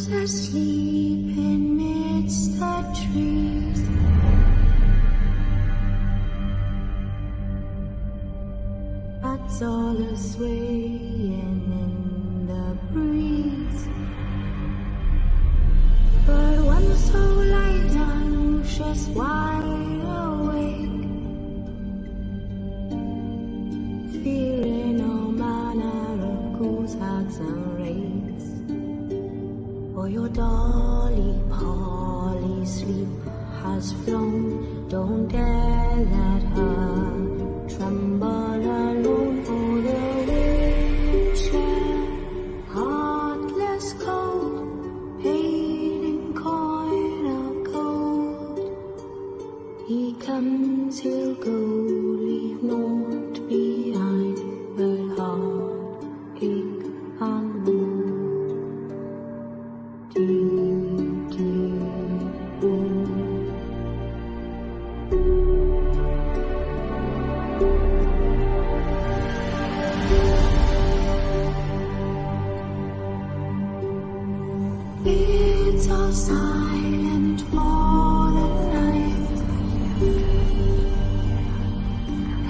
Who's asleep amidst the trees? Bats all are swaying in the breeze. But one so light anxious, wide awake, fearing all manner of ghouls, hags and wraiths. For your dolly Polly sleep has flown, don't dare let her tremble alone. For the witcher, heartless cold, paid in coin of gold. He comes, he'll go, leave naught behind but heartache and woe. Deep, deep woe. It's all silent for the night.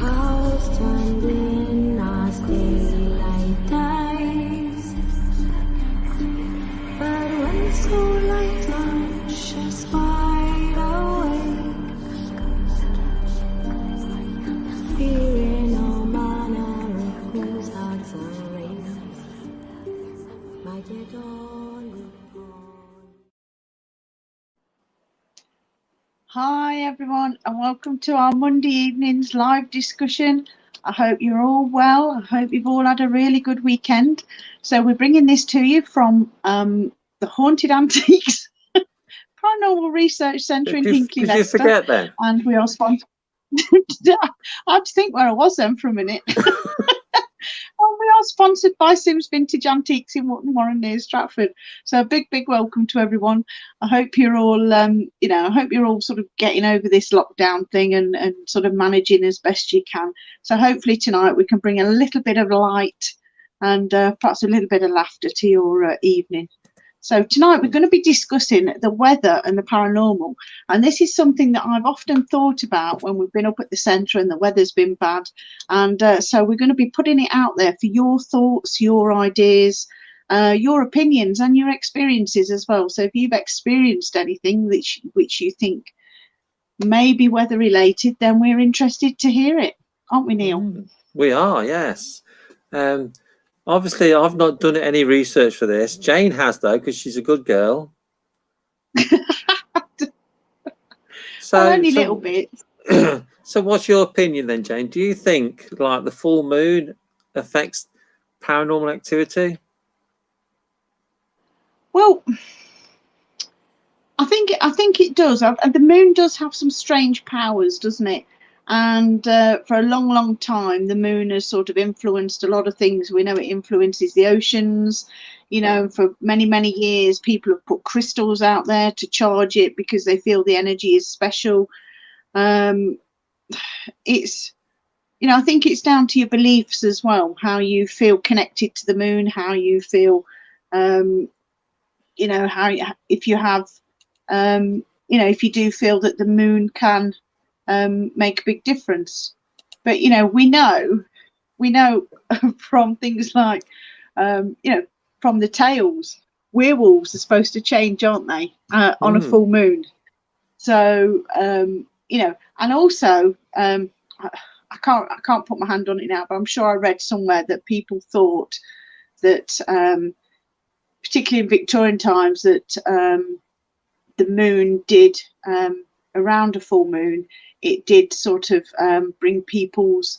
Hours turned in as daylight dies. But when so light anxious, wide awake, fearing all manner of ghouls, hags and wraiths, my dear Dolly Polly. Hi everyone, and welcome to our Monday evening's live discussion. I hope you're all well. I hope you've all had a really good weekend. So we're bringing this to you from the Haunted Antiques Paranormal Research Centre in Hinckley, Did you Leicester. forget then? And we are sponsored. I had to think where I was then for a minute. And we are sponsored by Sims Vintage Antiques in Wootton Warren near Stratford. So a big, big welcome to everyone. I hope you're all, I hope you're all sort of getting over this lockdown thing and sort of managing as best you can. So hopefully tonight we can bring a little bit of light and perhaps a little bit of laughter to your evening. So tonight we're going to be discussing the weather and the paranormal. And this is something that I've often thought about when we've been up at the centre and the weather's been bad. And so we're going to be putting it out there for your thoughts, your ideas, your opinions and your experiences as well. So if you've experienced anything which you think may be weather related, then we're interested to hear it. Aren't we, Neil? We are, yes. Obviously, I've not done any research for this. Jane has, though, because she's a good girl. Only little bit. So what's your opinion then, Jane? Do you think like the full moon affects paranormal activity? Well, I think it does. The moon does have some strange powers, doesn't it? And for a long, long time, the moon has sort of influenced a lot of things. We know it influences the oceans. You know, for many, many years, people have put crystals out there to charge it because they feel the energy is special. It's, I think it's down to your beliefs as well, how you feel connected to the moon, how you feel, if you have, if you do feel that the moon can make a big difference. But we know from things like from the tales, werewolves are supposed to change, aren't they, on a full moon? So and also I can't put my hand on it now, but I'm sure I read somewhere that people thought that particularly in Victorian times that the moon did around a full moon, it did sort of bring people's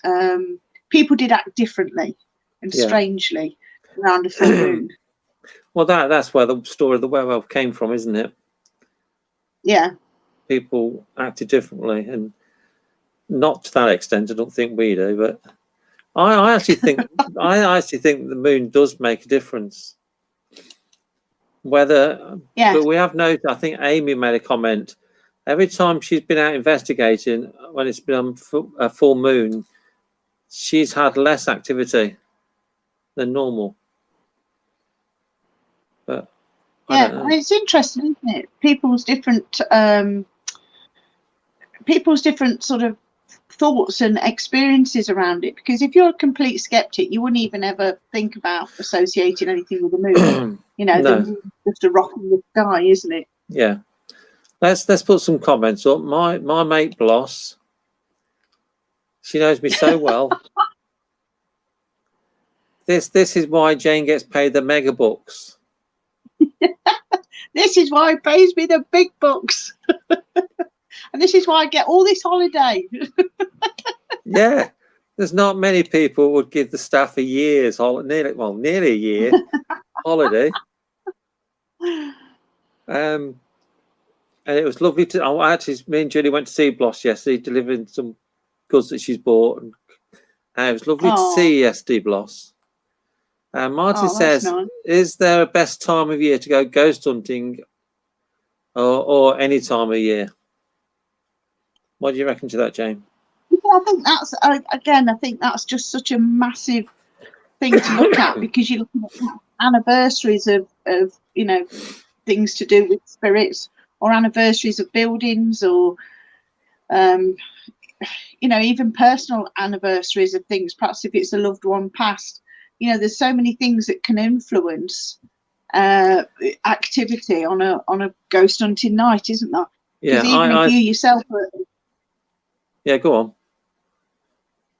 people did act differently and strangely around a full moon. Well, that's where the story of the werewolf came from, isn't it? Yeah. People acted differently, and not to that extent. I don't think we do, but I actually think the moon does make a difference. Whether, but we have noticed. I think Amy made a comment. Every time she's been out investigating, when it's been a full moon, she's had less activity than normal. But Yeah, don't know. I mean, it's interesting, isn't it? People's different sort of thoughts and experiences around it. Because if you're a complete skeptic, you wouldn't even ever think about associating anything with the moon. You know, the No. moon's just a rock in the sky, isn't it? Yeah. Let's put some comments up. My mate Bloss, she knows me so well. This is why Jane gets paid the mega bucks. This is why it pays me the big bucks. And this is why I get all this holiday. Yeah. There's not many people would give the staff a year's holiday, nearly a year holiday. And it was lovely to. Me and Julie went to see Bloss yesterday, delivering some goods that she's bought, and it was lovely to see yesterday, Bloss. Martin says, nice. "Is there a best time of year to go ghost hunting, or any time of year?" What do you reckon to that, Jane? I think that's again. I think that's just such a massive thing to look at, because you're looking at anniversaries of things to do with spirits, or anniversaries of buildings, or even personal anniversaries of things. Perhaps if it's a loved one passed, there's so many things that can influence activity on a ghost hunting night, isn't there? Yeah, if you yourself yeah, go on.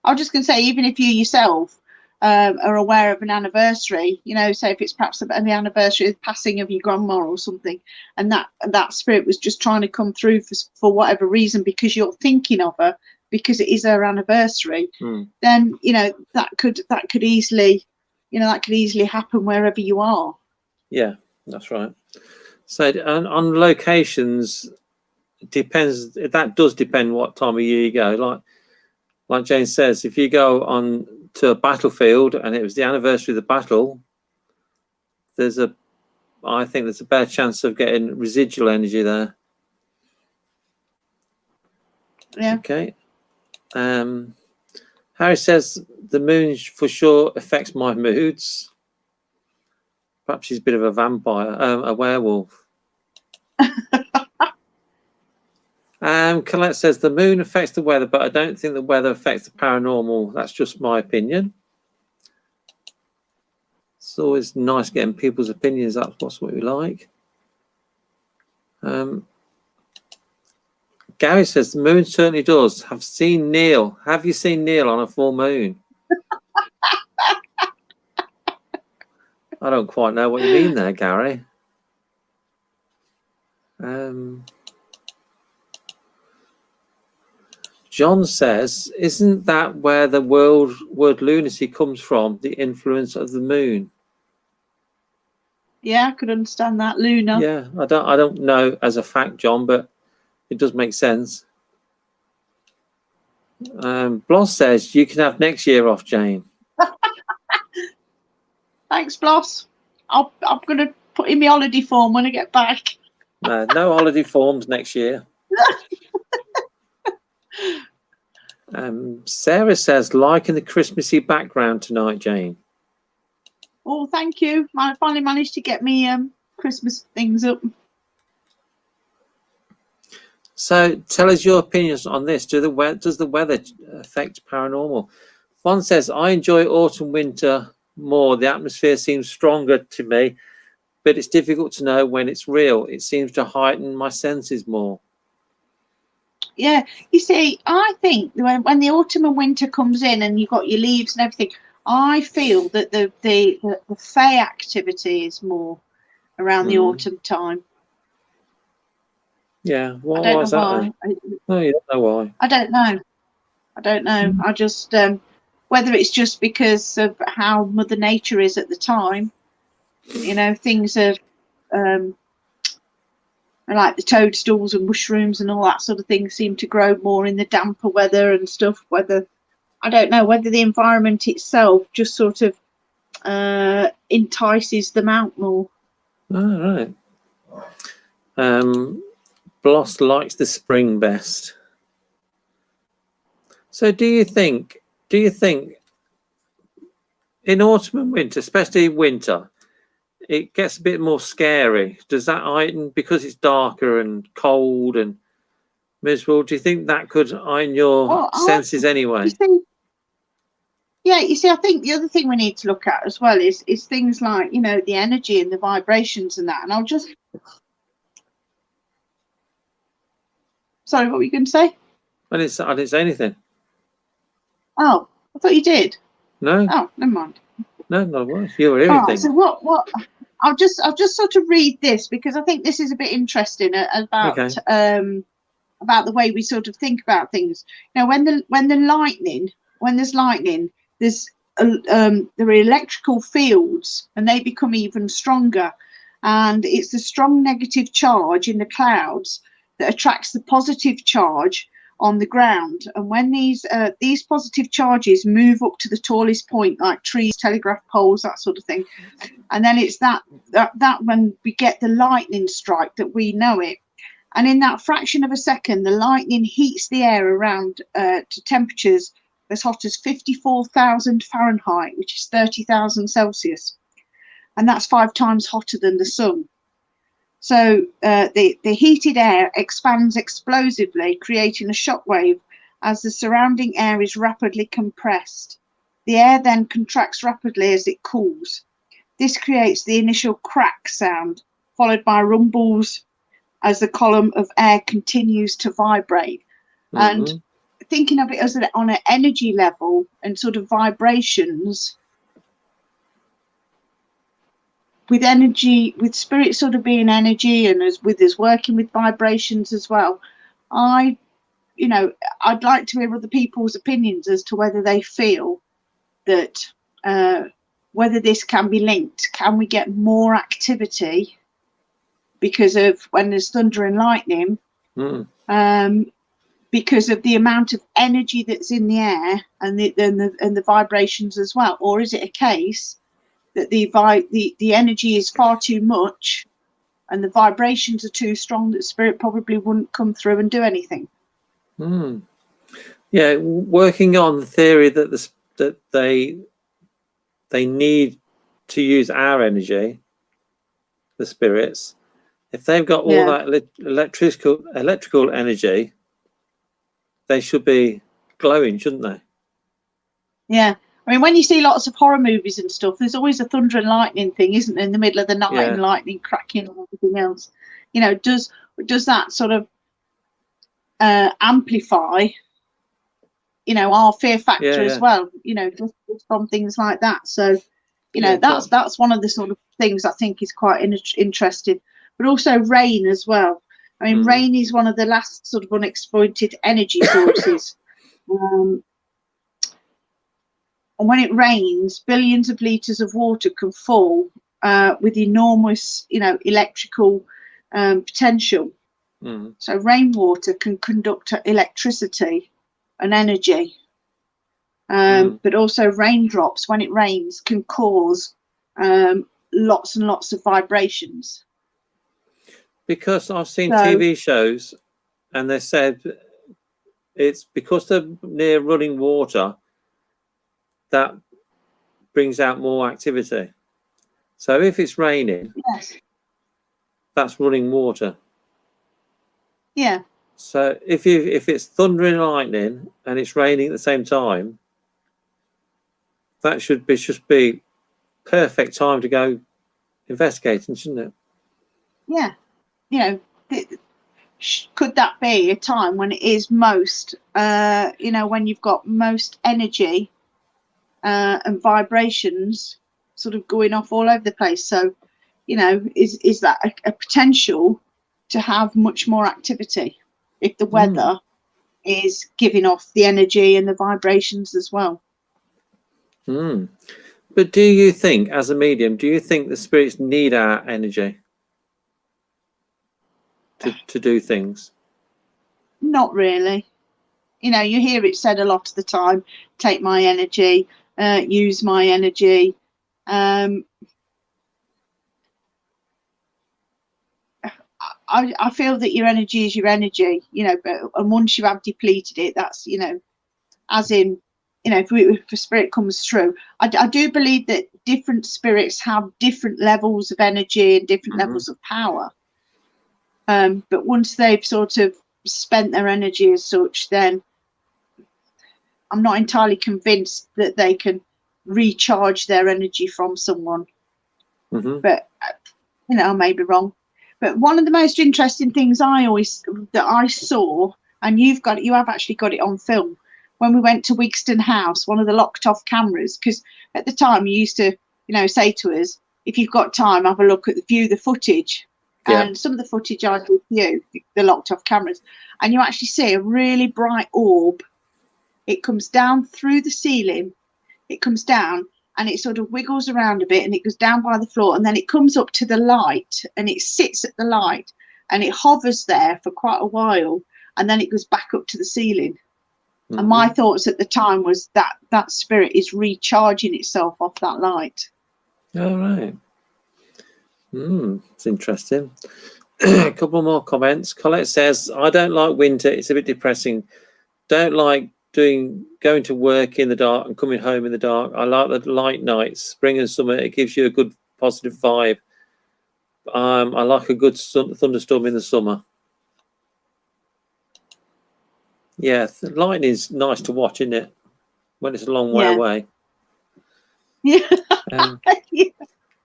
I was just going to say, even if you yourself are aware of an anniversary, say if it's perhaps the anniversary of the passing of your grandma or something, and that spirit was just trying to come through for whatever reason, because you're thinking of her, because it is her anniversary, then that could easily happen wherever you are. Yeah, that's right. So on locations, depends. That does depend what time of year you go. Like Jane says, if you go on to a battlefield and it was the anniversary of the battle, I think there's a better chance of getting residual energy there. Yeah. Okay. Harry says the moon for sure affects my moods. Perhaps she's a bit of a vampire, a werewolf. Colette says the moon affects the weather, but I don't think the weather affects the paranormal. That's just my opinion. It's always nice getting people's opinions. That's what we like. Gary says the moon certainly does. Have seen Neil. Have you seen Neil on a full moon? I don't quite know what you mean there, Gary. John says, isn't that where the word lunacy comes from, the influence of the moon? Yeah, I could understand that, Luna. Yeah, I don't know as a fact, John, but it does make sense. Bloss says you can have next year off, Jane. Thanks, Bloss. I'm going to put in my holiday form when I get back. No holiday forms next year. Sarah says, liking the Christmassy background tonight, Jane. Oh, thank you. I finally managed to get me Christmas things up. So tell us your opinions on this. Does the weather affect paranormal? One says, I enjoy autumn, winter more. The atmosphere seems stronger to me, but it's difficult to know when it's real. It seems to heighten my senses more. Yeah, you see, I think when the autumn and winter comes in and you've got your leaves and everything, I feel that the fae activity is more around the autumn time. Yeah, why is that? No, you don't know why. I don't know. I just whether it's just because of how Mother Nature is at the time. Things are like the toadstools and mushrooms and all that sort of thing seem to grow more in the damper weather and stuff. I don't know whether the environment itself just sort of entices them out more. All right. Bloss likes the spring best. So do you think in autumn and winter, especially winter, it gets a bit more scary. Does that heighten because it's darker and cold and miserable? Do you think that could heighten your Well, senses anyway? you see, yeah, you see, I think the other thing we need to look at as well is things like, you know, the energy and the vibrations and that. And I'll just, sorry, what were you going to say? I didn't say anything. Oh, I thought you did. No, Oh, never mind. no, not worse. You were All everything. right, so what I'll just sort of read this because I think this is a bit interesting about Okay. about the way we sort of think about things. Now, when there's lightning, there's there are electrical fields, and they become even stronger. And it's the strong negative charge in the clouds that attracts the positive charge on the ground. And when these positive charges move up to the tallest point, like trees, telegraph poles, that sort of thing, and then it's that when we get the lightning strike that we know it. And in that fraction of a second, the lightning heats the air around to temperatures as hot as 54,000 Fahrenheit, which is 30,000 Celsius. And that's 5 times hotter than the sun. So the heated air expands explosively, creating a shockwave as the surrounding air is rapidly compressed. The air then contracts rapidly as it cools. This creates the initial crack sound, followed by rumbles as the column of air continues to vibrate. Mm-hmm. And thinking of it as on an energy level and sort of vibrations, with energy, with spirit sort of being energy, and as with us working with vibrations as well, I'd like to hear other people's opinions as to whether they feel that whether this can be linked. Can we get more activity because of when there's thunder and lightning? Because of the amount of energy that's in the air and the vibrations as well, or is it a case that the energy is far too much and the vibrations are too strong that spirit probably wouldn't come through and do anything? Yeah, working on the theory that that they need to use our energy, the spirits. If they've got all that electrical energy, they should be glowing, shouldn't they? Yeah. I mean, when you see lots of horror movies and stuff, there's always a thunder and lightning thing, isn't there, in the middle of the night, Yeah. and lightning cracking and everything else. You know, does that sort of amplify, you know, our fear factor as well? You know, just from things like that. So, you know, that's one of the sort of things I think is quite interesting. But also rain as well. I mean, rain is one of the last sort of unexploited energy sources. And when it rains, billions of litres of water can fall with enormous, you know, electrical potential. So rainwater can conduct electricity and energy. But also raindrops, when it rains, can cause lots and lots of vibrations. Because I've seen TV shows and they said it's because they're near running water that brings out more activity. So if it's raining, that's running water. Yeah. So if it's thundering and lightning and it's raining at the same time, that should just be perfect time to go investigating, shouldn't it? Yeah. You know, could that be a time when it is most, you know, when you've got most energy and vibrations sort of going off all over the place? So, you know, is that a potential to have much more activity if the weather is giving off the energy and the vibrations as well? But do you think, as a medium, do you think the spirits need our energy to do things? Not really. You know, you hear it said a lot of the time, take my energy, use my energy. I feel that your energy is your energy, you know, and once you have depleted it, that's, you know, as in you know, if a spirit comes through, I do believe that different spirits have different levels of energy and different levels of power. But once they've sort of spent their energy as such, then I'm not entirely convinced that they can recharge their energy from someone. But you know, I may be wrong. But one of the most interesting things that I saw, and you have actually got it on film, when we went to Wigston House, one of the locked off cameras, because at the time you used to, you know, say to us, if you've got time, have a look at the footage. Yeah. And some of the footage I did view, the locked off cameras, and you actually see a really bright orb. It comes down through the ceiling, it comes down and it sort of wiggles around a bit and it goes down by the floor, and then it comes up to the light and it sits at the light and it hovers there for quite a while, and then it goes back up to the ceiling. And my thoughts at the time was that that spirit is recharging itself off that light. All right. It's interesting. A couple more comments. Colette says, I don't like winter. It's a bit depressing. Don't like going to work in the dark and coming home in the dark. I like the light nights, spring and summer. It gives you a good positive vibe. I like a good thunderstorm in the summer. Yeah, lightning is nice to watch, isn't it? When it's a long way away. Yeah. Yeah.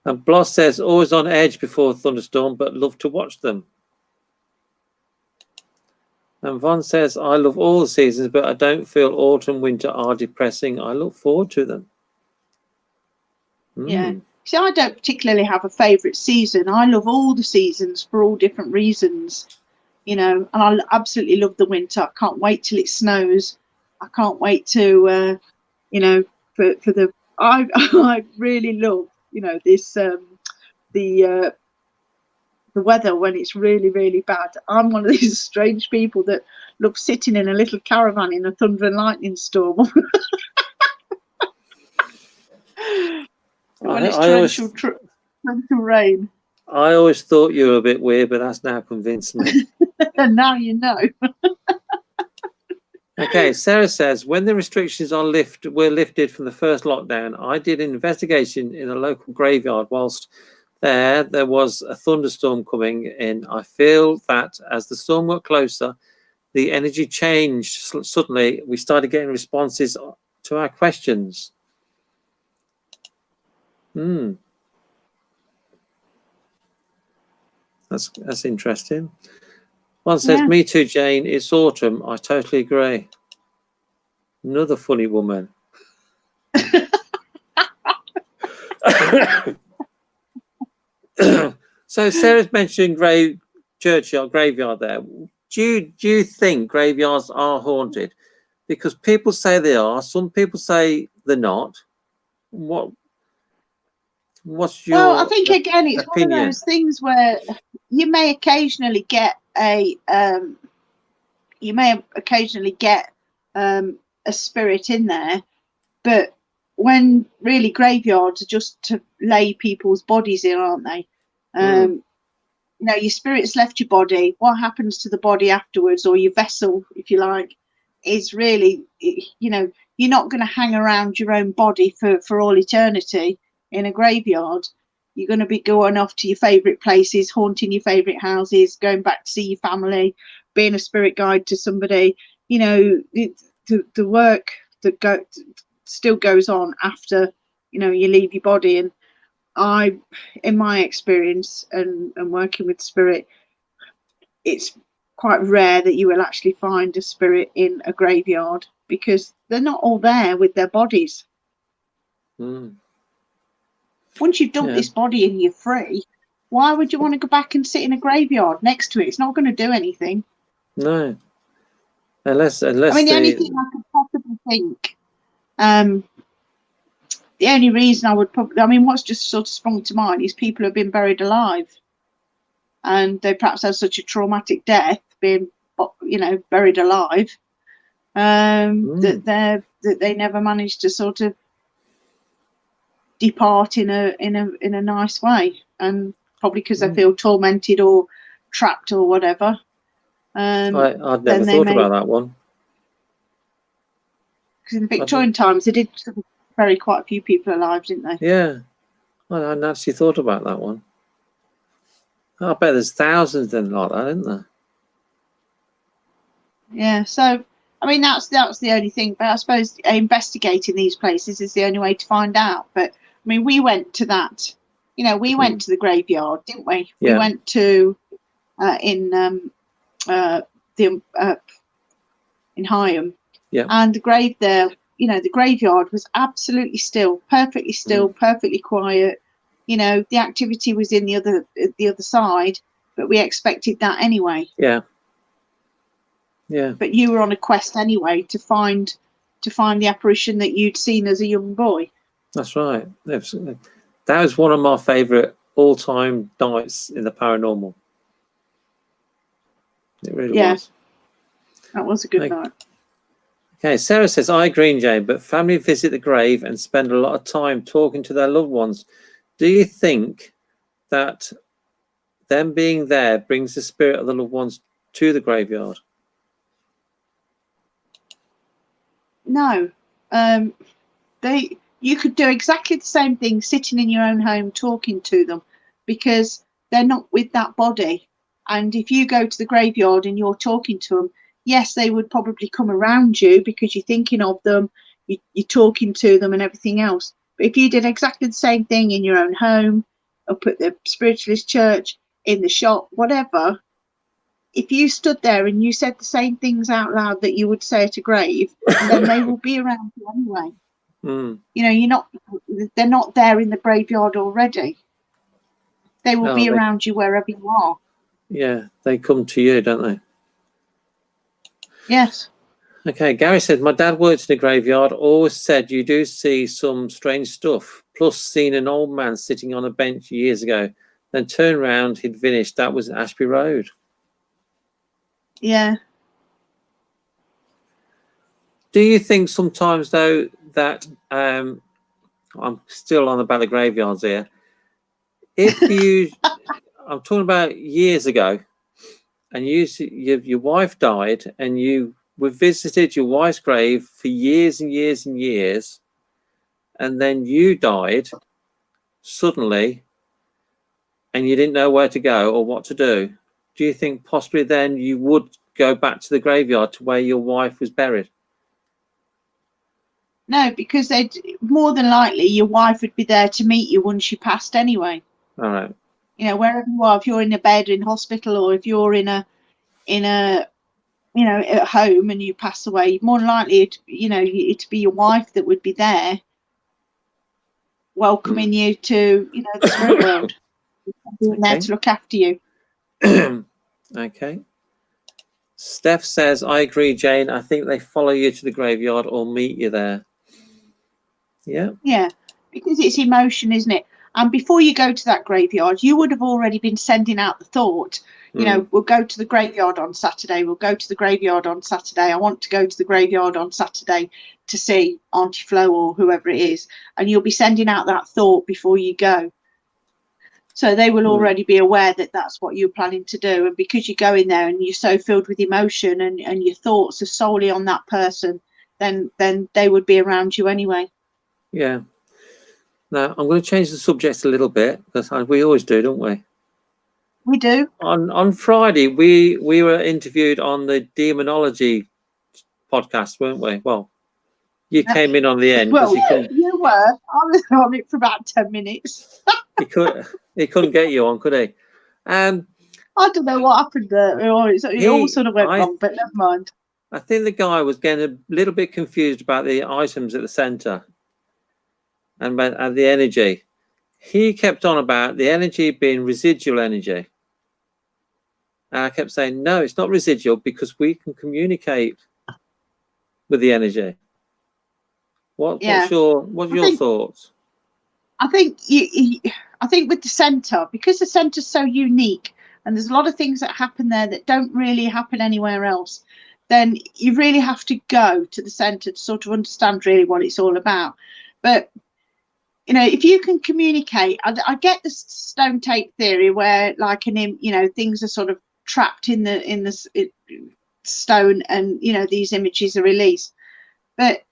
And Bloss says, always on edge before a thunderstorm, but love to watch them. And Von says, I love all the seasons, but I don't feel autumn, winter are depressing. I look forward to them. Yeah. See, I don't particularly have a favourite season. I love all the seasons for all different reasons. You know, and I absolutely love the winter. I can't wait till it snows. I can't wait to, you know, I really love, you know, this, the weather when it's really, really bad. I'm one of these strange people that love sitting in a little caravan in a thunder and lightning storm. When it's torrential rain. I always thought you were a bit weird, but that's now convinced me. And now you know. Okay, Sarah says, when the restrictions were lifted from the first lockdown, I did an investigation in a local graveyard. Whilst there was a thunderstorm coming in. I feel that as the storm got closer, the energy changed. Suddenly, we started getting responses to our questions. That's interesting. One says, me too, Jane. It's autumn. I totally agree. Another funny woman. So Sarah's mentioning graveyard there. Do you think graveyards are haunted? Because people say they are. Some people say they're not. What's your Well, I think again it's opinion? one of those things where you may occasionally get a spirit in there, but when really graveyards are just to lay people's bodies in, aren't they? You know, your spirit's left your body. What happens to the body afterwards, or your vessel, if you like, is really, you know, you're not going to hang around your own body for all eternity in a graveyard. You're going to be going off to your favourite places, haunting your favourite houses, going back to see your family, being a spirit guide to somebody. You know, the work that still goes on after, you know, you leave your body. And in my experience and working with spirit, it's quite rare that you will actually find a spirit in a graveyard, because they're not all there with their bodies. Once you've dumped this body and you're free, why would you want to go back and sit in a graveyard next to it? It's not going to do anything. No. Unless I mean, the only thing I could possibly think, the only reason I would probably, I mean, what's just sort of sprung to mind is people who have been buried alive, and they perhaps had such a traumatic death, being, you know, buried alive, that they never managed to sort of depart in a nice way, and probably because they feel tormented or trapped or whatever. I'd never thought about that one. Because in the Victorian times, they did sort of bury quite a few people alive, didn't they? Yeah, I hadn't actually thought about that one. I bet there's thousands then like that, isn't there? Yeah. So, I mean, that's the only thing. But I suppose investigating these places is the only way to find out. But I mean, we went to that. You know, we went to the graveyard, didn't we? Yeah. We went to in Higham. Yeah. And the grave there, you know, the graveyard was absolutely still, perfectly still, perfectly quiet. You know, the activity was in the other side, but we expected that anyway. Yeah. Yeah. But you were on a quest anyway to find the apparition that you'd seen as a young boy. That's right. That was one of my favourite all-time nights in the paranormal. It really was. That was a good night. Okay, Sarah says, I agree, Jane, but family visit the grave and spend a lot of time talking to their loved ones. Do you think that them being there brings the spirit of the loved ones to the graveyard? No. You could do exactly the same thing sitting in your own home talking to them, because they're not with that body. And if you go to the graveyard and you're talking to them, yes, they would probably come around you because you're thinking of them, you're talking to them and everything else. But if you did exactly the same thing in your own home, up at the spiritualist church, in the shop, whatever, if you stood there and you said the same things out loud that you would say at a grave, then they will be around you anyway. You know, they're not there in the graveyard already. They will be around you wherever you are. Yeah, they come to you, don't they? Yes. Okay, Gary said, my dad worked in a graveyard, always said you do see some strange stuff, plus seen an old man sitting on a bench years ago, then turn around, he'd vanished. That was Ashby Road. Yeah. Do you think sometimes, though, that I'm still on about the graveyards here, if you I'm talking about years ago, and your wife died and you visited your wife's grave for years and years and years, and then you died suddenly and you didn't know where to go or what to do, do you think possibly then you would go back to the graveyard to where your wife was buried? No, because they'd more than likely your wife would be there to meet you once you passed anyway. All right. You know, wherever you are, if you're in a bed in hospital or if you're in a you know, at home and you pass away, more than likely it'd be your wife that would be there welcoming you to, you know, the spirit world. Being there to look after you. Okay. Steph says, I agree, Jane. I think they follow you to the graveyard or meet you there. Yeah. Yeah, because it's emotion, isn't it? And before you go to that graveyard, you would have already been sending out the thought, you know, we'll go to the graveyard on Saturday. We'll go to the graveyard on Saturday. I want to go to the graveyard on Saturday to see Auntie Flo or whoever it is. And you'll be sending out that thought before you go. So they will already be aware that that's what you're planning to do. And because you go in there and you're so filled with emotion and your thoughts are solely on that person, then they would be around you anyway. Yeah. Now, I'm going to change the subject a little bit because we always do, don't we? We do. On Friday, we were interviewed on the Demonology podcast, weren't we? Well, you came in on the end. Well, you were. I was on it for about 10 minutes. He couldn't get you on, could he? I don't know what happened there. It all sort of went wrong, but never mind. I think the guy was getting a little bit confused about the items at the centre and the energy. He kept on about the energy being residual energy. And I kept saying, no, it's not residual because we can communicate with the energy. What's your thoughts? I think with the centre, because the centre's so unique and there's a lot of things that happen there that don't really happen anywhere else, then you really have to go to the centre to sort of understand really what it's all about. But you know, if you can communicate, I get the stone tape theory where, like, things are sort of trapped in the stone, and you know these images are released. But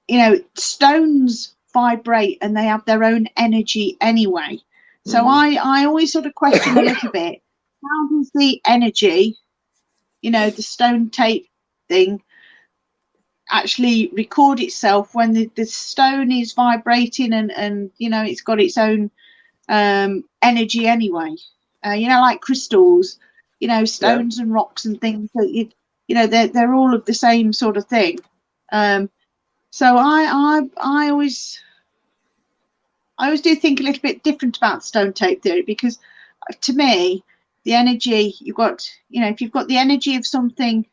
you know, stones vibrate and they have their own energy anyway. So I always sort of question a little bit, how does the energy, you know, the stone tape thing actually record itself when the stone is vibrating and you know, it's got its own energy anyway. You know, like crystals, you know, stones and rocks and things that you know, they're all of the same sort of thing. So I always do think a little bit different about stone tape theory, because to me, the energy you've got, you know, if you've got the energy of something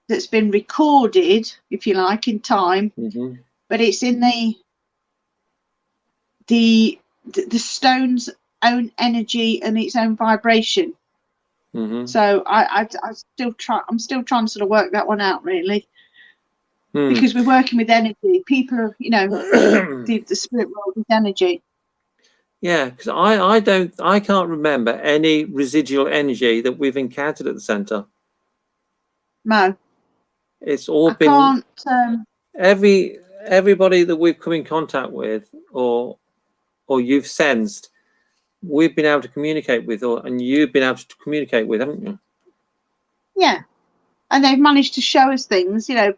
that's been recorded, if you like, in time, but it's in the stone's own energy and its own vibration. So I'm still trying to sort of work that one out, really. Because we're working with energy. People are, you know, the spirit world with energy. Yeah, because I can't remember any residual energy that we've encountered at the centre. No. It's all everybody that we've come in contact with or you've sensed, we've been able to communicate with, and you've been able to communicate with, haven't you? Yeah. And they've managed to show us things, you know,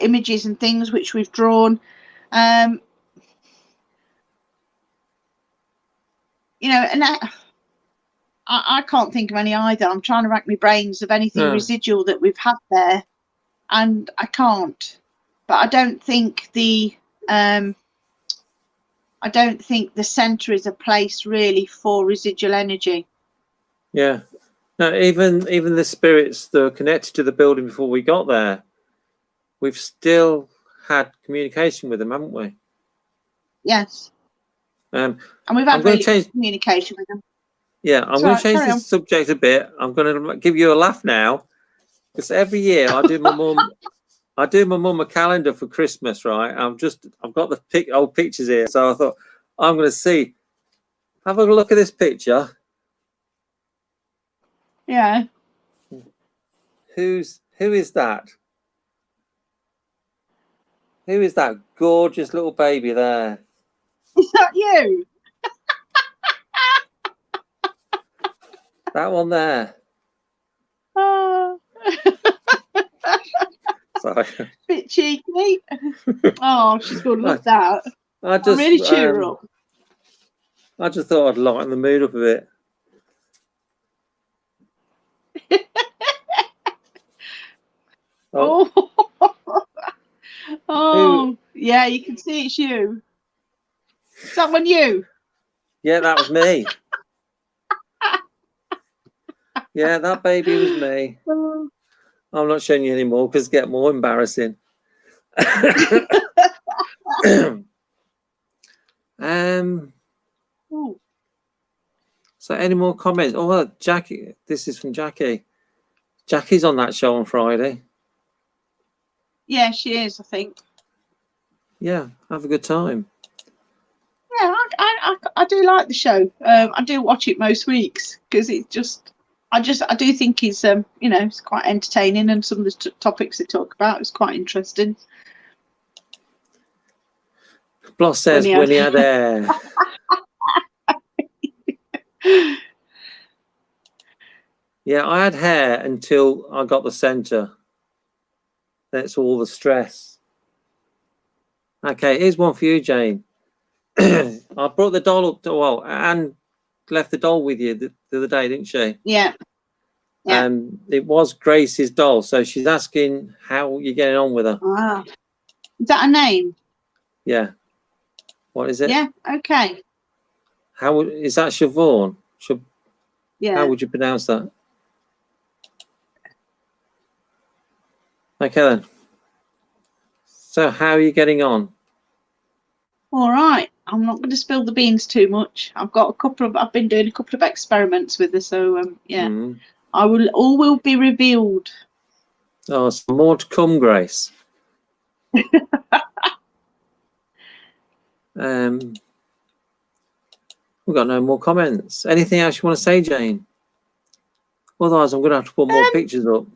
images and things which we've drawn. You know, and I can't think of any either. I'm trying to rack my brains of anything residual that we've had there, and I can't. But I don't think the centre is a place really for residual energy. Yeah. No, even the spirits that are connected to the building before we got there, we've still had communication with them, haven't we? Yes. And we've had really good communication with them. Yeah, I'm going to change the subject a bit. I'm going to give you a laugh now, because every year I do my mum a calendar for Christmas, right? I've got the old pictures here, so I thought I'm going to have a look at this picture. Yeah. Who is that? Who is that gorgeous little baby there? Is that you? That one there. Oh. Sorry. Bit cheeky. Oh, she's going to love that. I just really cheer her up. I just thought I'd lighten the mood up a bit. Oh, yeah, you can see it's you. Is that one you? Yeah, that was me. Yeah, that baby was me. I'm not showing you anymore because it's getting more embarrassing. So any more comments? Oh, well, Jackie, this is from Jackie. Jackie's on that show on Friday. Yeah, she is, I think. Yeah, have a good time. Yeah, I do like the show. I do watch it most weeks because it just, I do think it's you know, it's quite entertaining, and some of the topics they talk about is quite interesting. Bloss says when he had hair. Yeah, I had hair until I got the centre. That's all the stress. Okay, here's one for you, Jane. I brought the doll up to, well, Anne left the doll with you the other day, didn't she? Yeah. It was Grace's doll, so she's asking how you're getting on with her. Ah. Is that a name? Yeah. What is it? Yeah, okay. How is that Siobhan? Yeah. How would you pronounce that? Okay then. So how are you getting on? All right. I'm not going to spill the beans too much. I've been doing a couple of experiments with her, so yeah. All will be revealed. Oh, some more to come, Grace. We've got no more comments. Anything else you want to say, Jane? Otherwise, I'm going to have to put more pictures up.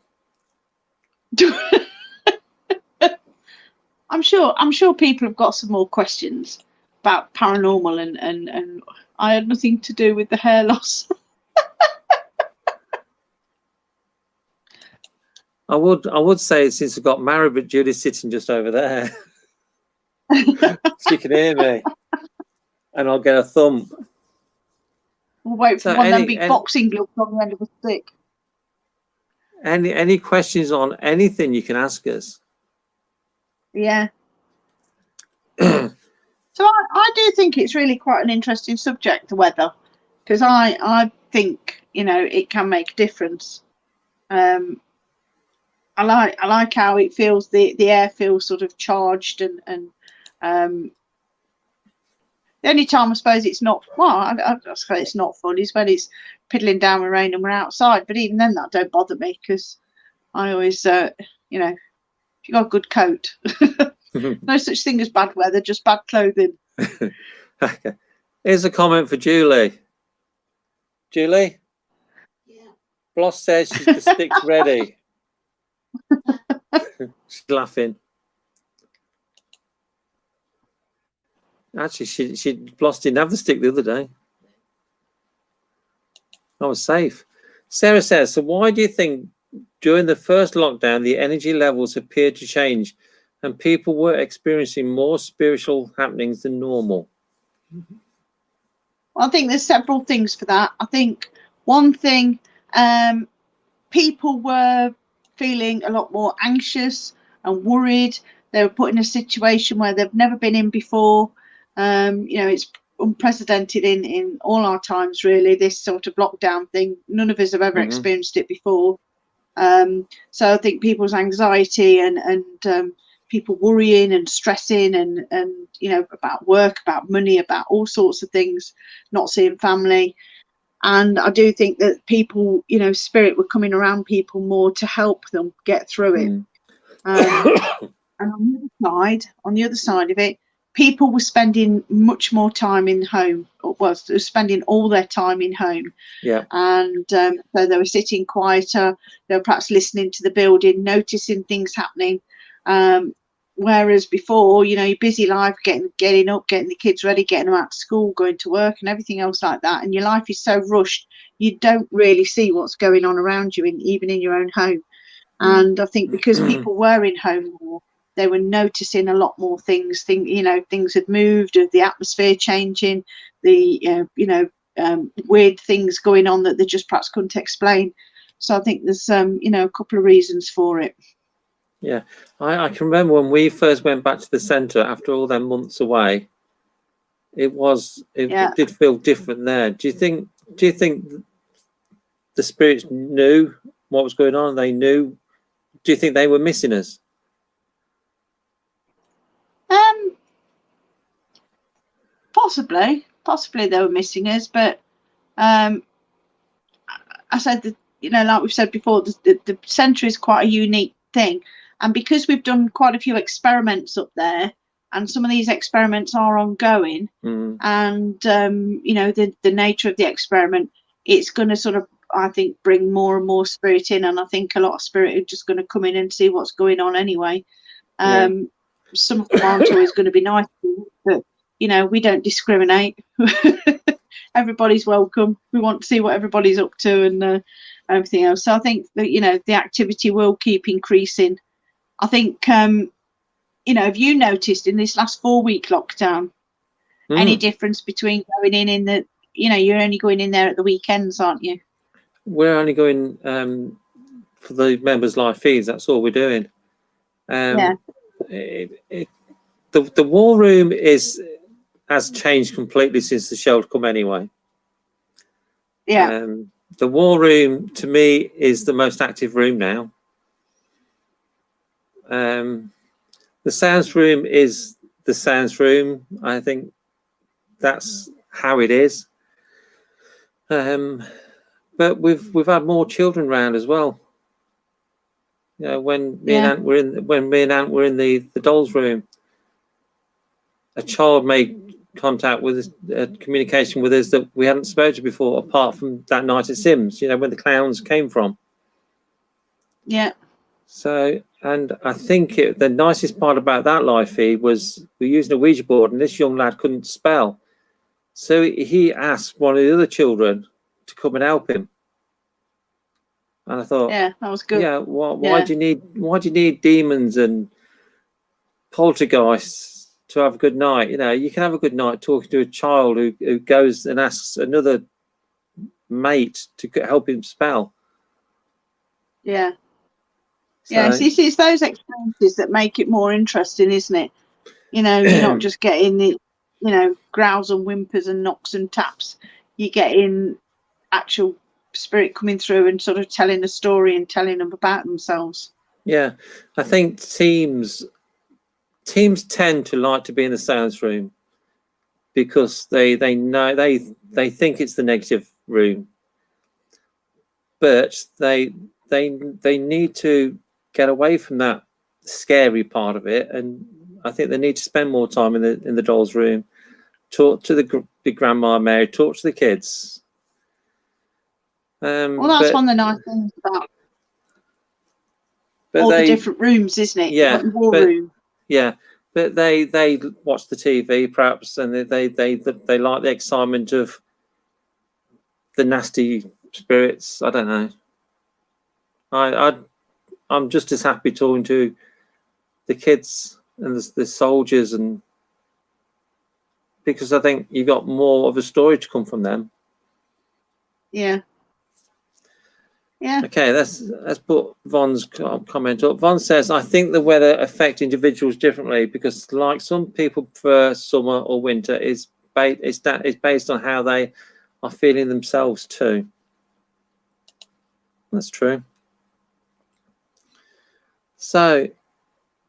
I'm sure people have got some more questions about paranormal, and I had nothing to do with the hair loss. I would say since I got married, but Julie's sitting just over there. She can hear me, and I'll get a thump. We'll wait for So one of them big boxing gloves on the end of a stick. Any questions on anything you can ask us? Yeah. So I do think it's really quite an interesting subject, the weather, because I think, you know, it can make a difference. I like how it feels, the air feels sort of charged, and the only time I suppose it's not, well, I suppose it's not fun is when it's piddling down with rain and we're outside, but even then that don't bother me, because I always, you know, if you got a good coat, no such thing as bad weather, just bad clothing. Okay. Here's a comment for Julie. Julie? Yeah. Bloss says the stick's ready. She's laughing. Actually, Bloss didn't have the stick the other day. I was safe. Sarah says, so why do you think during the first lockdown the energy levels appeared to change and people were experiencing more spiritual happenings than normal? Well, I think there's several things for that. I think one thing, people were feeling a lot more anxious and worried. They were put in a situation where they've never been in before. You know, it's unprecedented in all our times, really, this sort of lockdown thing. None of us have ever experienced it before. So I think people's anxiety and people worrying and stressing and you know, about work, about money, about all sorts of things, not seeing family. And I do think that people, you know, spirit were coming around people more to help them get through it. And on the other side of it, people were spending much more time in home, or were spending all their time in home. Yeah. And so they were sitting quieter. They were perhaps listening to the building, noticing things happening. Whereas before, you know, your busy life, getting up, getting the kids ready, getting them out to school, going to work, and everything else like that, and your life is so rushed, you don't really see what's going on around you, even in your own home. And I think because people were in home more, they were noticing a lot more things. You know, things had moved, the atmosphere changing, the weird things going on that they just perhaps couldn't explain. So I think there's you know, a couple of reasons for it. Yeah, I can remember when we first went back to the centre after all them months away. It did feel different there. Do you think the spirits knew what was going on? They knew. Do you think they were missing us? Possibly they were missing us, but I said that, you know, like we've said before, the centre is quite a unique thing, and because we've done quite a few experiments up there, and some of these experiments are ongoing, and you know, the nature of the experiment, it's going to sort of, I think, bring more and more spirit in, and I think a lot of spirit are just going to come in and see what's going on anyway. Some of them aren't always going to be nice, but you know, we don't discriminate. Everybody's welcome. We want to see what everybody's up to and everything else. So I think that, you know, the activity will keep increasing. I think, you know, have you noticed in this last 4-week lockdown any difference between going in the, you know, you're only going in there at the weekends, aren't you? We're only going for the members' live feeds. That's all we're doing. The war room has changed completely since the show come anyway. The war room to me is the most active room now. The sounds room is the sounds room. I think that's how it is. But we've had more children around as well. You know, when me and Aunt were in the dolls room, a child made contact with us, communication with us that we hadn't spoken to before, apart from that night at Sims, you know, where the clowns came from. Yeah. So And I think the nicest part about that live feed was we're using a Ouija board, and this young lad couldn't spell, so he asked one of the other children to come and help him. And I thought, Yeah, that was good. yeah, why Yeah. do you need demons and poltergeists to have a good night? You know, you can have a good night talking to a child who goes and asks another mate to help him spell. Yeah. So, Yeah, it's those experiences that make it more interesting, isn't it? You know, you're not just getting the, you know, growls and whimpers and knocks and taps. You're getting actual spirit coming through and sort of telling a story and telling them about themselves. yeah, I think teams tend to like to be in the seance room because they know they think it's the negative room, but they need to get away from that scary part of it, and I think they need to spend more time in the doll's room, talk to the big grandma Mary, talk to the kids. Well, that's one of the nice things about all the different rooms, isn't it? Yeah, the war room. Yeah, but they watch the TV perhaps, and they like the excitement of the nasty spirits. I don't know. I'm just as happy talking to the kids and the soldiers, and because I think you got more of a story to come from them. Yeah. Yeah. Okay, let's put Von's comment up. Von says, I think the weather affects individuals differently because, like, some people prefer summer or winter. It's based on how they are feeling themselves too. That's true. So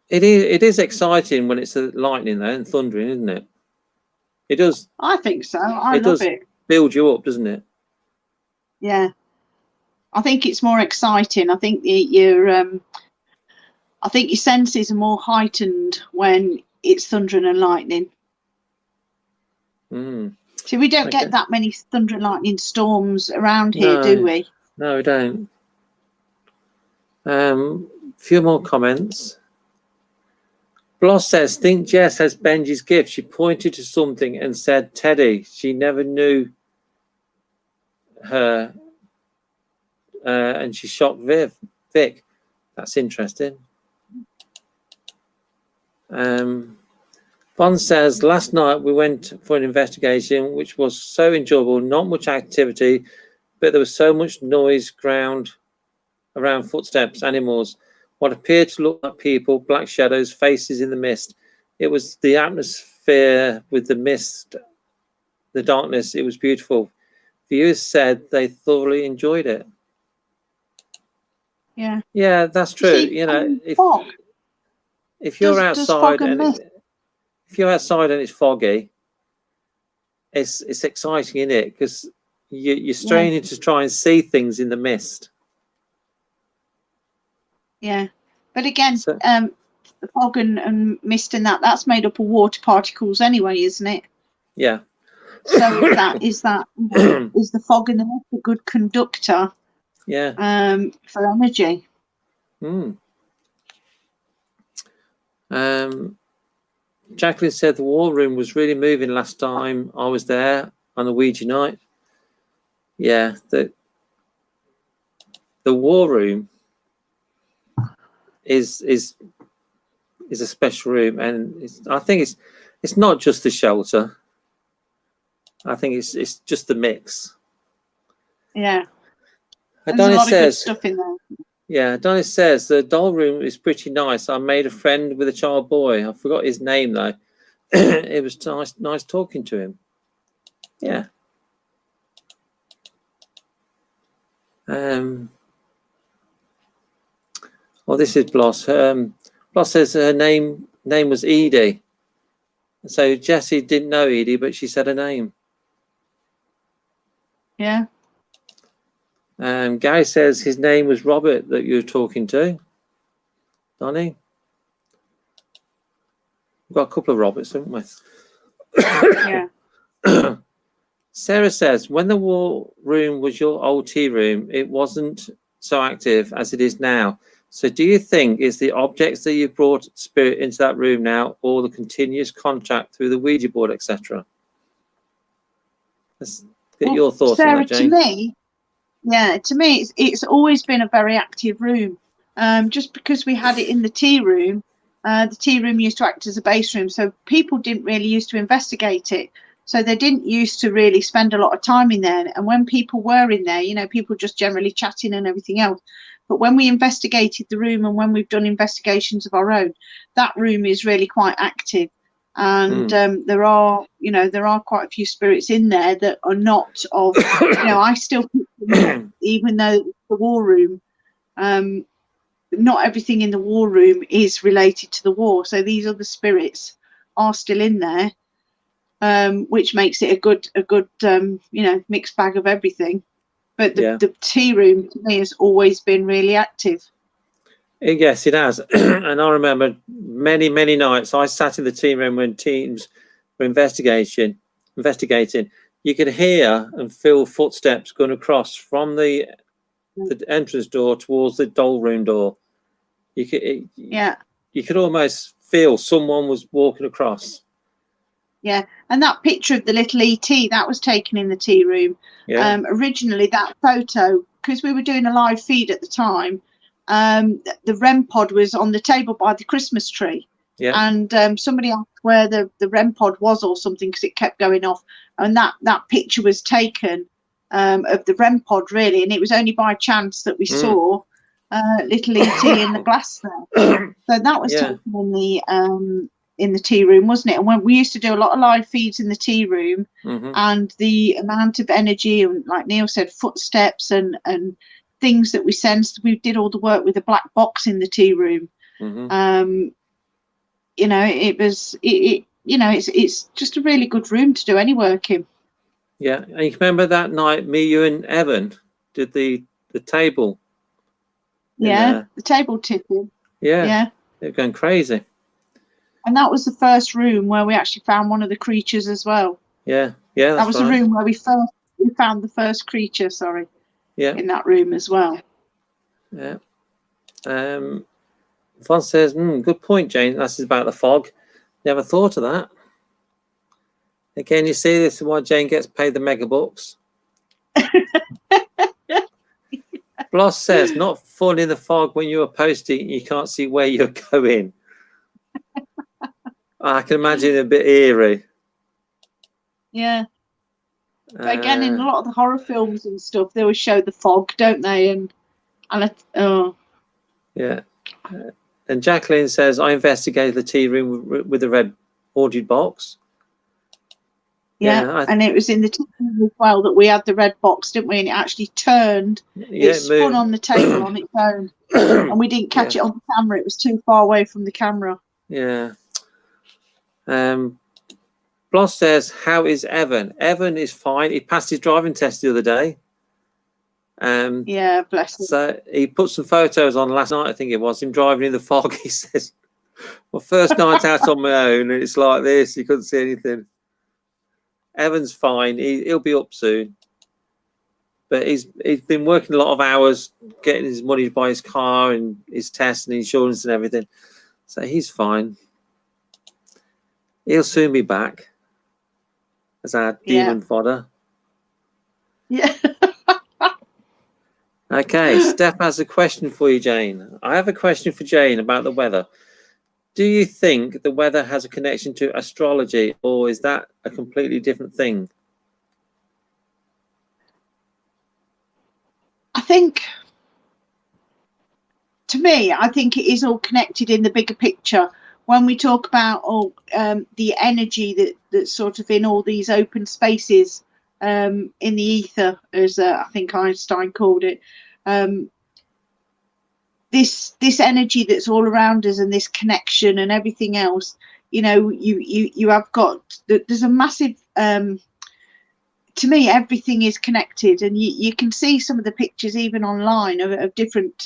it is exciting when it's lightning though and thundering, isn't it? It does. I think so. I love it. Build you up, doesn't it? Yeah. I think it's more exciting. I think your senses are more heightened when it's thundering and lightning. So we don't get that many thunder and lightning storms around here, do we? No, we don't. Few more comments. Bloss says, think Jess has Benji's gift. She pointed to something and said, Teddy. She never knew her. And she shocked Vic. That's interesting. Bon says, last night we went for an investigation, which was so enjoyable. Not much activity, but there was so much noise around footsteps, animals, what appeared to look like people, black shadows, faces in the mist. It was the atmosphere with the mist, the darkness. It was beautiful. Viewers said they thoroughly enjoyed it. Yeah. Yeah, that's true. You know, if you're outside and it's foggy, it's exciting, isn't it? Because you're straining to try and see things in the mist. Yeah, but again, the fog and mist and that's made up of water particles anyway, isn't it? Yeah. So is the fog and the mist a good conductor? Yeah. For energy. Jacqueline said the war room was really moving last time I was there on a Ouija night. Yeah, the war room is a special room, and I think it's not just the shelter. I think it's just the mix. Yeah. There's a lot of good stuff in there. Yeah, Adonis says the doll room is pretty nice. I made a friend with a child boy. I forgot his name though. It was nice talking to him. Yeah. Well, this is Bloss. Bloss says her name was Edie. So Jessie didn't know Edie, but she said her name. Yeah. Gary says his name was Robert that you were talking to. Donnie. We've got a couple of Roberts, haven't we? Yeah. Sarah says, when the war room was your old tea room, it wasn't so active as it is now. So do you think it's the objects that you've brought spirit into that room now, or the continuous contact through the Ouija board, etc.? Let's get your thoughts Sarah, on that, Jane. to me, it's always been a very active room. Just because we had it in the tea room used to act as a base room, so people didn't really used to investigate it. So they didn't used to really spend a lot of time in there. And when people were in there, you know, people just generally chatting and everything else. But when we investigated the room and when we've done investigations of our own, that room is really quite active. And there are quite a few spirits in there that are not of, you know, I still keep them, even though it's the war room, not everything in the war room is related to the war. So these other spirits are still in there. Which makes it a good you know, mixed bag of everything. But the tea room to me has always been really active. Yes, it has. And I remember many nights I sat in the tea room when teams were investigating. You could hear and feel footsteps going across from the entrance door towards the doll room door. You could almost feel someone was walking across. Yeah, and that picture of the little ET, that was taken in the tea room. Originally, that photo, because we were doing a live feed at the time, the REM pod was on the table by the Christmas tree. And somebody asked where the REM pod was or something, because it kept going off. And that picture was taken of the REM pod, really. And it was only by chance that we saw little ET in the glass there. So that was taken in the tea room, wasn't it? And when we used to do a lot of live feeds in the tea room, and the amount of energy and, like Neil said, footsteps and things that we sensed, we did all the work with a black box in the tea room. You know, it's just a really good room to do any work in. Yeah, and you remember that night me, you and Evan did the table. The table tipping. They're going crazy. And that was the first room where we actually found one of the creatures as well. That was the room where we found the first creature. In that room as well. Von says, good point, Jane. That's about the fog. Never thought of that. Again, you see, this is why Jane gets paid the mega bucks. Bloss says, not fun in the fog when you're posting, you can't see where you're going. I can imagine it a bit eerie. Yeah. But again, in a lot of the horror films and stuff, they always show the fog, don't they? And And Jacqueline says, I investigated the tea room with the red ordered box. And it was in the tea room as well that we had the red box, didn't we? And it actually turned. It spun on the table on its own. And we didn't catch it on the camera. It was too far away from the camera. Bloss says, how is Evan? Evan is fine. He passed his driving test the other day. Bless him. So he put some photos on last night, I think it was, him driving in the fog. He says, well, first night out on my own, and it's like this. You couldn't see anything. Evan's fine. He'll be up soon. But he's been working a lot of hours, getting his money to buy his car and his tests and insurance and everything. So he's fine. He'll soon be back as our demon fodder. Okay, Steph has a question for you, Jane. I have a question for Jane about the weather. Do you think the weather has a connection to astrology, or is that a completely different thing? I think, to me, I think it is all connected in the bigger picture. When we talk about the energy that's sort of in all these open spaces, in the ether, as I think Einstein called it, this energy that's all around us and this connection and everything else, you know, you have got, there's a massive, to me, everything is connected, and you can see some of the pictures even online of different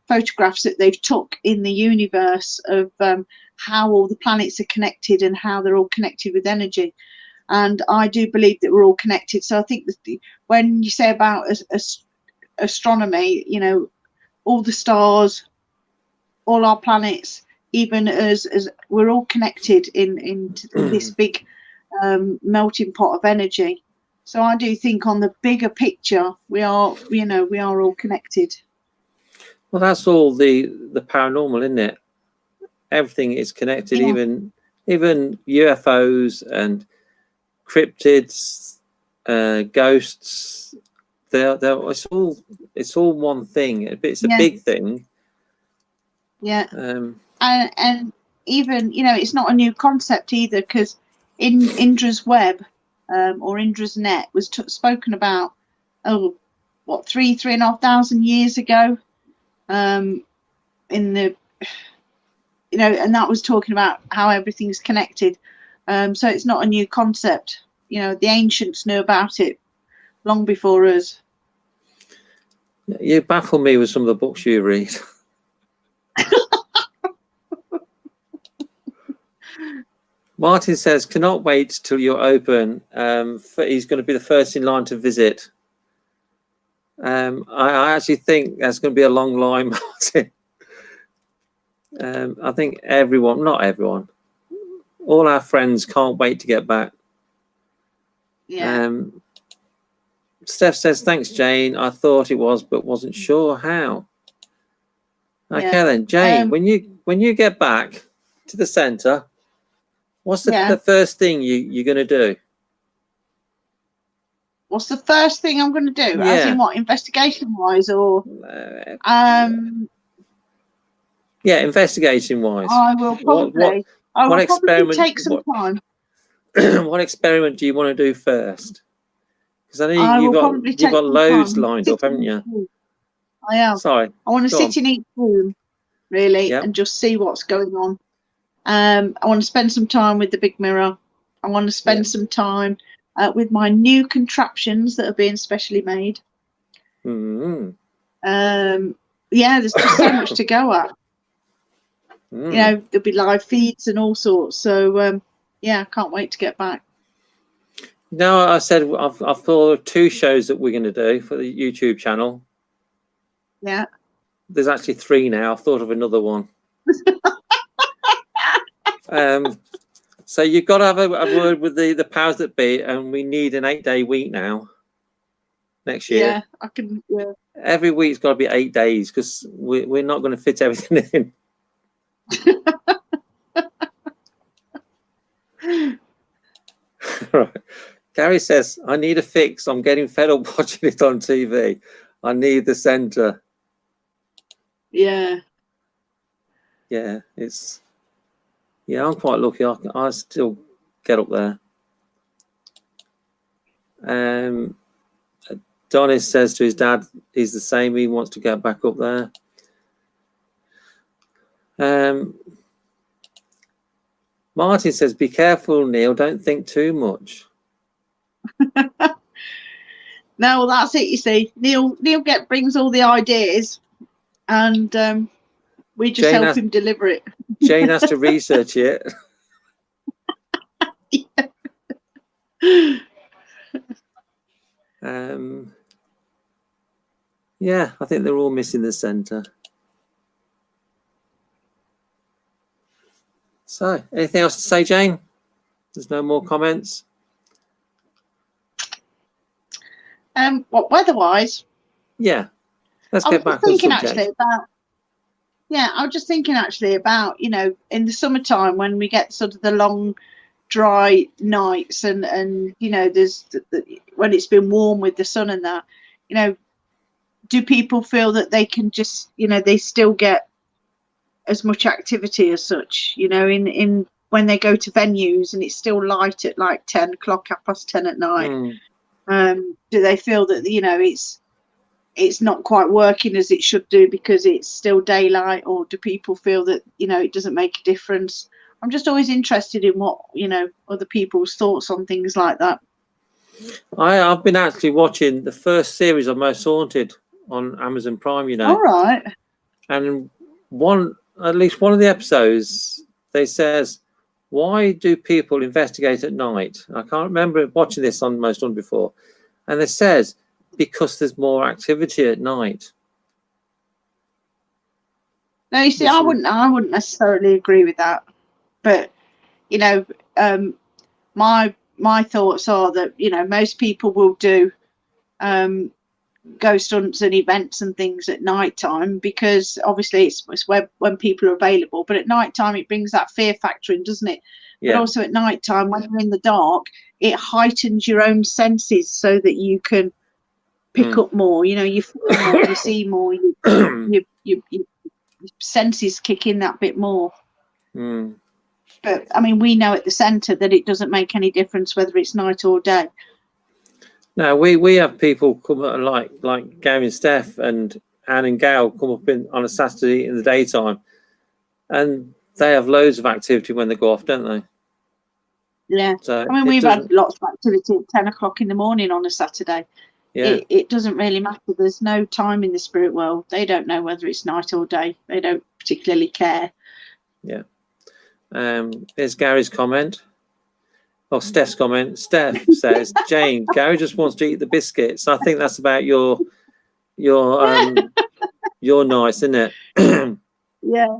photographs that they've took in the universe of how all the planets are connected and how they're all connected with energy. And I do believe that we're all connected. So I think that when you say about astronomy, you know, all the stars all our planets, even as we're all connected in this big melting pot of energy. So I do think on the bigger picture, we are all connected. Well, that's all the paranormal, isn't it? Everything is connected, Yeah. even UFOs and cryptids, ghosts. It's all one thing. It's a Yeah. big thing. Yeah. And even, it's not a new concept either, because in Indra's web or Indra's net was spoken about, 3,500 years ago, in the, and that was talking about how everything's connected. So it's not a new concept. The ancients knew about it long before us. You baffle me with some of the books you read. Martin says, cannot wait till you're open. He's going to be the first in line to visit. I actually think that's going to be a long line, Martin. I think everyone, not everyone, all our friends can't wait to get back. Yeah. Steph says, thanks, Jane. I thought it was, but wasn't sure how. Okay, then, Jane, when you get back to the centre, what's the first thing you're going to do? What's the first thing I'm going to do? Yeah. As in what, investigation-wise, or? Yeah, investigation-wise. I will probably. I will probably take some time. What experiment do you want to do first? Because I know you've got loads lined up, haven't you? I have. Sorry. I want to sit in each room, really, Yep. and just see what's going on. I want to spend some time with the big mirror. I want to spend some time with my new contraptions that are being specially made. Mm-hmm. There's just so much to go at. Mm. There'll be live feeds and all sorts. So, I can't wait to get back. No, I said I've thought of 2 shows that we're going to do for the YouTube channel. Yeah. There's actually 3 now. I've thought of another one. So you've got to have a word with the powers that be, and we need an 8-day week now. Next year. Yeah, I can. Yeah. Every week's got to be 8 days, because we're not going to fit everything in. Right. Gary says, I need a fix. I'm getting fed up watching it on TV. I need the centre. Yeah. Yeah, I'm quite lucky. I still get up there. Donis says to his dad, he's the same. He wants to get back up there. Martin says, be careful, Neil. Don't think too much. No, well, that's it. You see, Neil brings all the ideas, and we just help him deliver it. Jane has to research it. Yeah, I think they're all missing the centre. So, anything else to say, Jane? There's no more comments. What weather-wise? Yeah, let's get back to the subject. I was just thinking actually about, in the summertime when we get sort of the long, dry nights, and there's when it's been warm with the sun and that, do people feel that they can just, they still get as much activity as such, in when they go to venues and it's still light at like 10 o'clock, 10:30 at night? Do they feel that, it's not quite working as it should do because it's still daylight, or do people feel that, it doesn't make a difference? I'm just always interested in what, other people's thoughts on things like that. I've been actually watching the first series of Most Haunted on Amazon Prime, All right. And at least one of the episodes, they says, why do people investigate at night? I can't remember watching this on Most Haunted before. And it says, because there's more activity at night. No, you see, I wouldn't necessarily agree with that. But you know, my thoughts are that, you know, most people will do ghost hunts and events and things at night time, because obviously it's when people are available. But at night time, it brings that fear factor in, doesn't it? Yeah. But also at night time, when you're in the dark, it heightens your own senses so that you can pick up more. You know, you feel more, you see more, your senses kick in that bit more. But I mean, we know at the centre that it doesn't make any difference whether it's night or day. No, we have people come like Gary and Steph and Anne and Gail come up on a Saturday in the daytime, and they have loads of activity when they go off, don't they? Yeah. So I mean, we've had lots of activity at 10 o'clock in the morning on a Saturday. Yeah. It doesn't really matter. There's no time in the spirit world. They don't know whether it's night or day. They don't particularly care. Yeah. There's Gary's comment. Oh, Steph's comment. Steph says, Jane, Gary just wants to eat the biscuits. I think that's about your nights, isn't it? Yeah.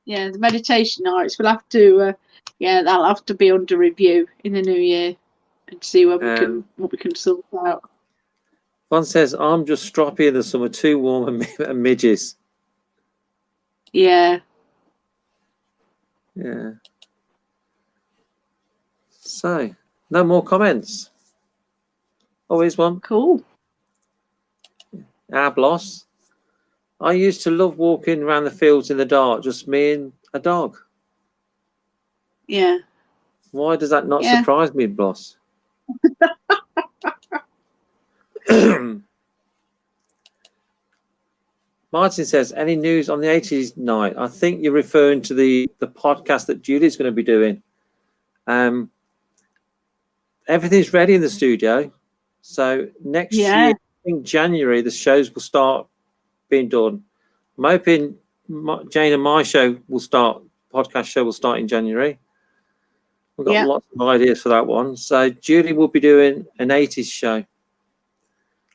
The meditation nights. We'll have to. That'll have to be under review in the new year and see what we can sort out. One says, I'm just stroppy in the summer, too warm and midges. Yeah. Yeah. So, no more comments. Oh, here's one. Cool. Ablos. I used to love walking around the fields in the dark, just me and a dog. Yeah. Why does that not surprise me, Bloss? Martin says, any news on the 80s night? I think you're referring to the podcast that Julie's going to be doing. Everything's ready in the studio. So next year, I think January, the shows will start being done. I'm hoping Jane and my podcast show will start in January. We've got lots of ideas for that one. So Julie will be doing an 80s show.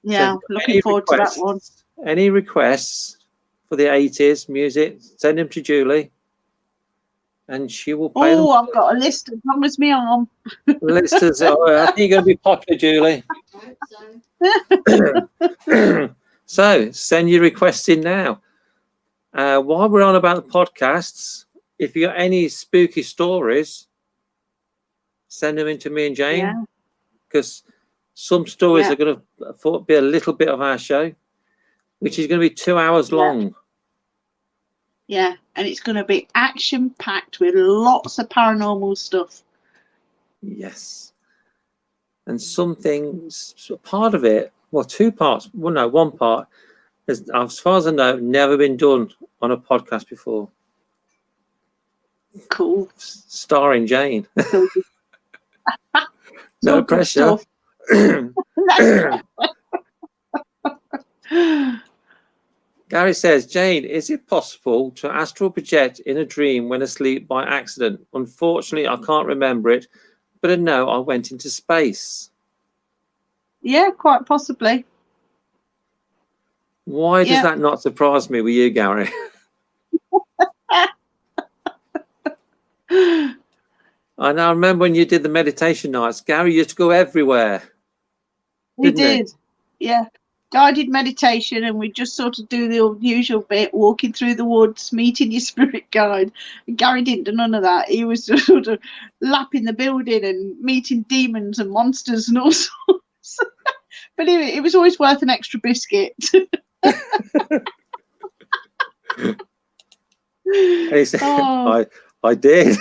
Yeah, so looking forward to that one. Any requests for the 80s music, send them to Julie and she will play them. I've got a list as long as me arm. List is, I think you're going to be popular, Julie. So send your requests in now. While we're on about the podcasts, if you got any spooky stories, send them in to me and Jane, because some stories are going to be a little bit of our show, which is going to be 2 hours long. Yeah, and it's going to be action-packed with lots of paranormal stuff. Yes. And some things, part of it, well, two parts, well, no, one part, has, as far as I know, never been done on a podcast before. Cool. Starring Jane. No pressure. Gary says, Jane, is it possible to astral project in a dream when asleep by accident? Unfortunately, I can't remember it, but I know I went into space. Yeah, quite possibly. Why does that not surprise me with you, Gary? And I remember when you did the meditation nights, Gary used to go everywhere. He did. Yeah. Guided meditation, and we just sort of do the usual bit, walking through the woods, meeting your spirit guide. And Gary didn't do none of that. He was just sort of lapping the building and meeting demons and monsters and all sorts. But it was always worth an extra biscuit. He said, I did.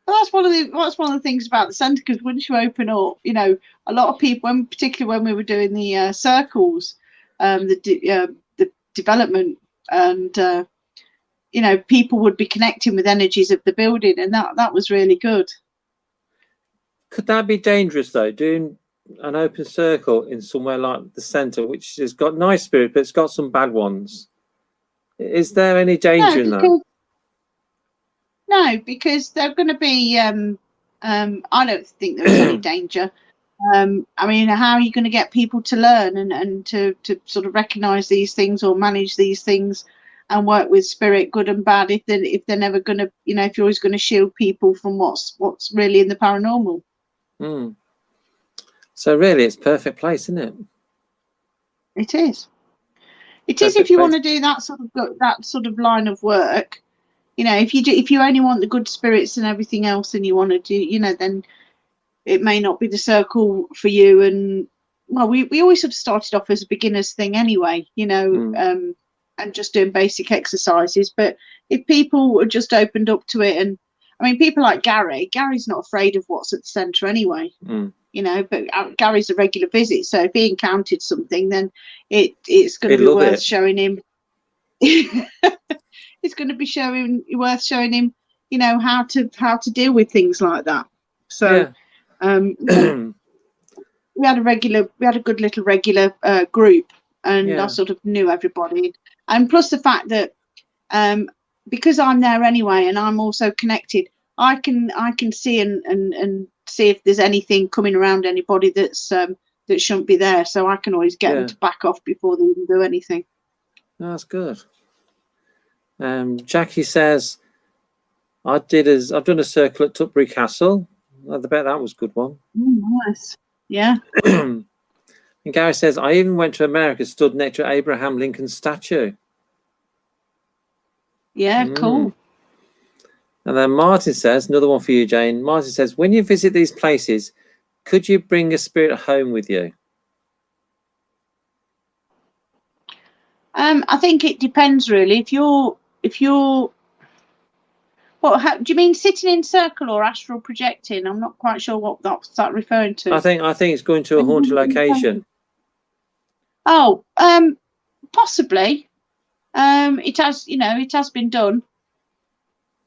Well, that's one of the things about the centre, because once you open up, you know, a lot of people, particularly when we were doing the circles, the development, and you know, people would be connecting with energies of the building, and that was really good. Could that be dangerous though, doing an open circle in somewhere like the centre, which has got nice spirit, but it's got some bad ones? Is there any danger in that? No, because they're going to be. I don't think there's any danger. I mean, how are you going to get people to learn and to sort of recognize these things or manage these things and work with spirit, good and bad, if they're never going to, you know, if you're always going to shield people from what's really in the paranormal? Mm. So really, it's perfect place, isn't it? It is. It is if you want to do that sort of line of work. You know, if you only want the good spirits and everything else, and you want to do, you know, then it may not be the circle for you. And well, we always sort of started off as a beginner's thing anyway, you know, and just doing basic exercises. But if people were just opened up to it, and I mean, people like Gary's not afraid of what's at the centre anyway. You know, but Gary's a regular visit, so if he encountered something, then it's going to be worth showing him. It's going to be worth showing him, you know, how to deal with things like that. So, we had a good little regular group, and I sort of knew everybody, and plus the fact that because I'm there anyway, and I'm also connected, I can see and see if there's anything coming around anybody that's that shouldn't be there, so I can always get them to back off before they even do anything. That's good. Jackie says, I've done a circle at Tutbury Castle. I bet that was a good one. Nice. Yeah. And Gary says, I even went to America, stood next to Abraham Lincoln's statue. Yeah, cool. And then Martin says, another one for you, Jane. Martin says, when you visit these places, could you bring a spirit home with you? I think it depends really. If you're do you mean sitting in circle or astral projecting? I'm not quite sure what that's referring to. I think it's going to a haunted location. Oh, possibly. It has been done.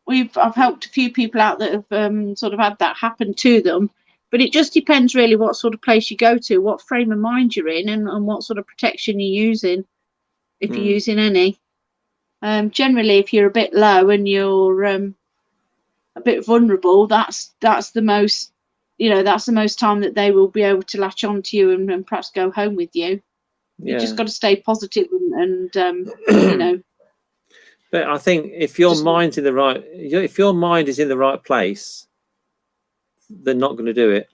I've helped a few people out that have sort of had that happen to them, but it just depends really what sort of place you go to, what frame of mind you're in, and what sort of protection you're using, if you're using any. Generally, if you're a bit low and you're a bit vulnerable, that's the most, you know, that's the most time that they will be able to latch on to you and perhaps go home with you. You just got to stay positive and you know. But I think if your mind's in the right, if your mind is in the right place, they're not going to do it.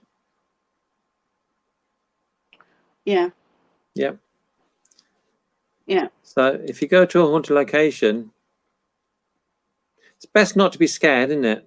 Yeah. Yep. Yeah. So if you go to a haunted location, it's best not to be scared, isn't it?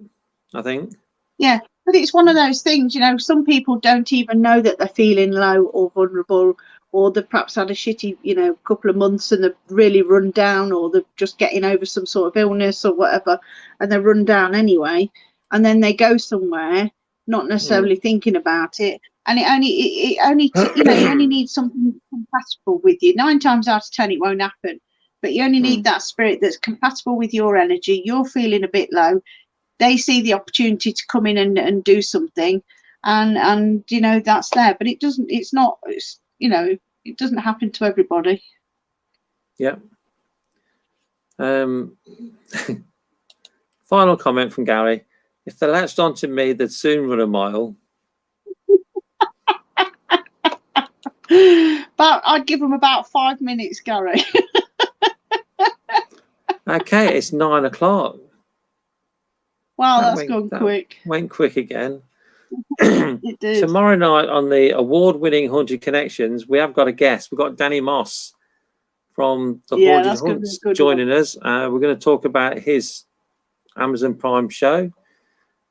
I think. Yeah, but it's one of those things, you know, some people don't even know that they're feeling low or vulnerable, or they've perhaps had a shitty, you know, couple of months and they're really run down, or they're just getting over some sort of illness or whatever, and they're run down anyway. And then they go somewhere, not necessarily thinking about it. And it only you know, you only need something compatible with you. 9 times out of 10, it won't happen. But you only need that spirit that's compatible with your energy. You're feeling a bit low. They see the opportunity to come in and do something, and you know, that's there. But it doesn't. It's not. It's, you know, it doesn't happen to everybody. Yeah. Final comment from Gary: if they latched onto me, they'd soon run a mile. But I'd give them about 5 minutes, Gary. Okay, it's 9 o'clock. Wow, that's gone quick. Went quick again. It did. Tomorrow night on the award-winning Haunted Connections, we have got a guest. We've got Danny Moss from the Haunted Hunts joining us. We're going to talk about his Amazon Prime show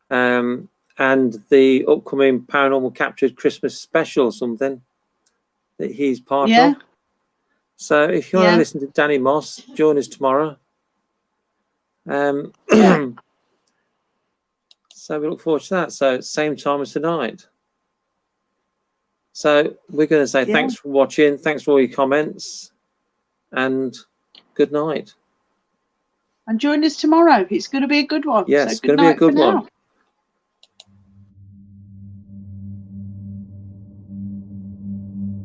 and the upcoming Paranormal Captured Christmas special, something that he's part of. So if you want to listen to Danny Moss, join us tomorrow. So we look forward to that. So same time as tonight. So we're going to say thanks for watching. Thanks for all your comments. And good night. And join us tomorrow. It's going to be a good one. Yes, so it's going to be a good one.